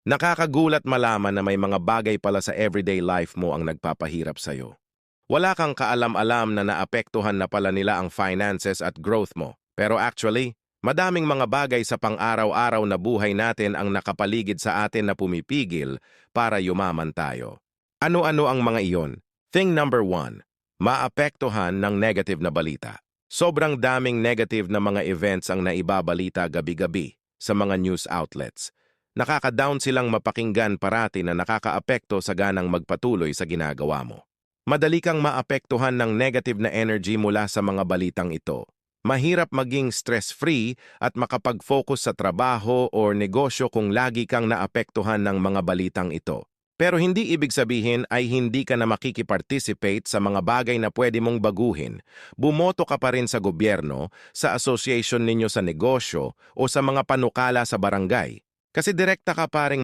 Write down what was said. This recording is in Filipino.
Nakakagulat malaman na may mga bagay pala sa everyday life mo ang nagpapahirap sa'yo. Wala kang kaalam-alam na naapektuhan na pala nila ang finances at growth mo. Pero actually, madaming mga bagay sa pang-araw-araw na buhay natin ang nakapaligid sa atin na pumipigil para yumaman tayo. Ano-ano ang mga iyon? Thing number 1, maapektuhan ng negative na balita. Sobrang daming negative na mga events ang naibabalita gabi-gabi sa mga news outlets. Nakaka-down silang mapakinggan parati na nakakaapekto sa ganang magpatuloy sa ginagawa mo. Madali kang maapektuhan ng negative na energy mula sa mga balitang ito. Mahirap maging stress-free at makapag-focus sa trabaho o negosyo kung lagi kang naapektuhan ng mga balitang ito. Pero hindi ibig sabihin ay hindi ka na makikiparticipate sa mga bagay na pwede mong baguhin. Bumoto ka pa rin sa gobyerno, sa association ninyo sa negosyo o sa mga panukala sa barangay. Kasi direkta ka pa ring